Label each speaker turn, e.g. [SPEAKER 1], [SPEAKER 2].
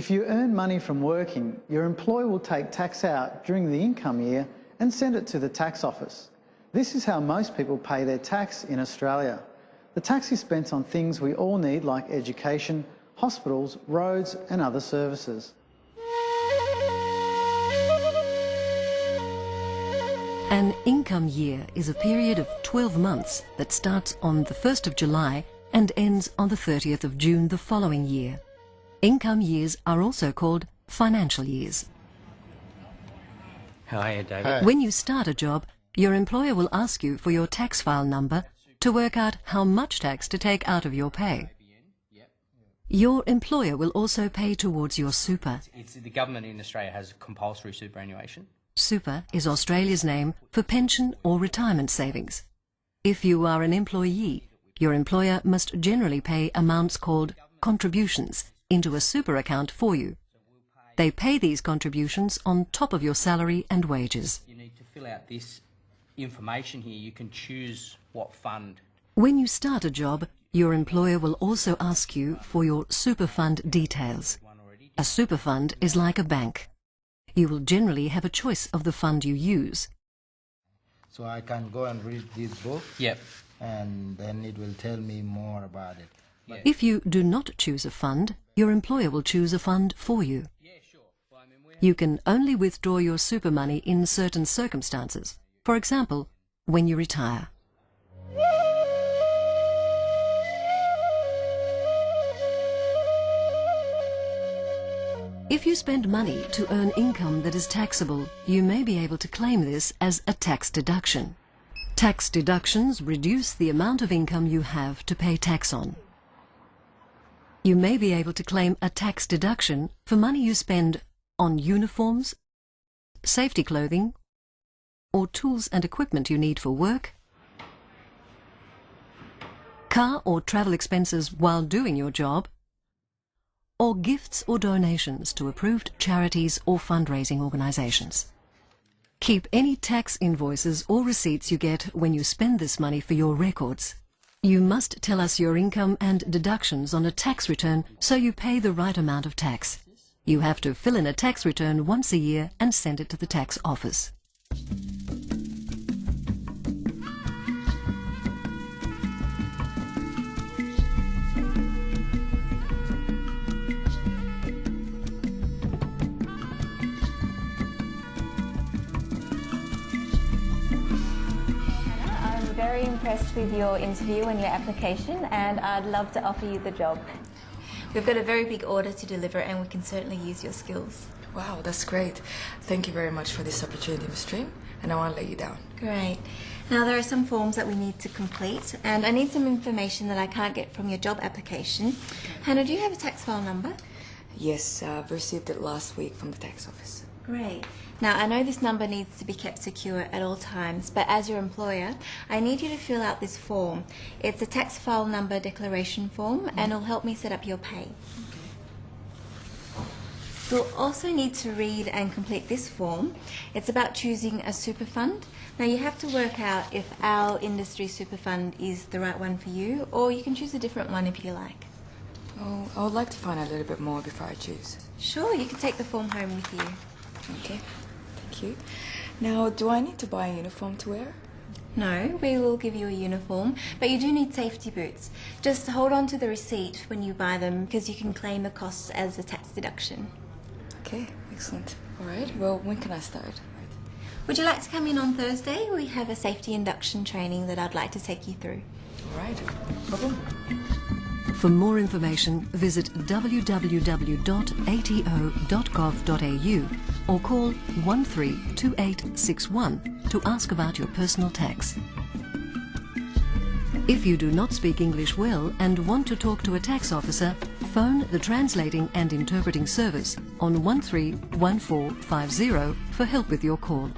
[SPEAKER 1] If you earn money from working, your employer will take tax out during the income year and send it to the tax office. This is how most people pay their tax in Australia. The tax is spent on things we all need like education, hospitals, roads and other services.
[SPEAKER 2] An income year is a period of 12 months that starts on the 1st of July and ends on the 30th of June the following year. Income years are also called financial years.
[SPEAKER 3] How are you, David?
[SPEAKER 2] When you start a job, your employer will ask you for your tax file number to work out how much tax to take out of your pay. Your employer will also pay towards your super.
[SPEAKER 3] The government in Australia has compulsory superannuation.
[SPEAKER 2] Super is Australia's name for pension or retirement savings. If you are an employee, your employer must generally pay amounts called contributions into a super account for you. They pay these contributions on top of your salary and wages.
[SPEAKER 3] You need to fill out this information here. You can choose what fund.
[SPEAKER 2] When you start a job, your employer will also ask you for your super fund details. A super fund is like a bank. You will generally have a choice of the fund you use.
[SPEAKER 4] So I can go and read this book?
[SPEAKER 3] Yep.
[SPEAKER 4] And then it will tell me more about it.
[SPEAKER 3] Yeah.
[SPEAKER 2] If you do not choose a fund, your employer will choose a fund for you.
[SPEAKER 3] Yeah, sure. Well,
[SPEAKER 2] You can only withdraw your super money in certain circumstances. For example, when you retire. If you spend money to earn income that is taxable, you may be able to claim this as a tax deduction. Tax deductions reduce the amount of income you have to pay tax on. You may be able to claim a tax deduction for money you spend on uniforms, safety clothing, or tools and equipment you need for work, car or travel expenses while doing your job, or gifts or donations to approved charities or fundraising organisations. Keep any tax invoices or receipts you get when you spend this money for your records. You must tell us your income and deductions on a tax return so you pay the right amount of tax. You have to fill in a tax return once a year and send it to the tax office.
[SPEAKER 5] Very impressed with your interview and your application, and I'd love to offer you the job. We've got a very big order to deliver and we can certainly use your skills.
[SPEAKER 6] Wow, that's great. Thank you very much for this opportunity, Ms. Stream, and I won't let you down.
[SPEAKER 5] Great. Now there are some forms that we need to complete, and I need some information that I can't get from your job application. Hannah, do you have a tax file number?
[SPEAKER 6] Yes, I've received it last week from the tax office.
[SPEAKER 5] Great. Now, I know this number needs to be kept secure at all times, but as your employer, I need you to fill out this form. It's a tax file number declaration form, and it'll help me set up your pay. You'll also need to read and complete this form. It's about choosing a super fund. Now, you have to work out if our industry super fund is the right one for you, or you can choose a different one if you like.
[SPEAKER 6] Oh, I would like to find out a little bit more before I choose.
[SPEAKER 5] Sure, you can take the form home with you.
[SPEAKER 6] Okay, thank you. Now, do I need to buy a uniform to wear?
[SPEAKER 5] No, we will give you a uniform, but you do need safety boots. Just hold on to the receipt when you buy them because you can claim the costs as a tax deduction.
[SPEAKER 6] Okay, excellent. All right, well, when can I start?
[SPEAKER 5] Would you like to come in on Thursday? We have a safety induction training that I'd like to take you through.
[SPEAKER 6] All right, no problem.
[SPEAKER 2] For more information, visit www.ato.gov.au or call 132861 to ask about your personal tax. If you do not speak English well and want to talk to a tax officer, phone the Translating and Interpreting Service on 131450 for help with your call.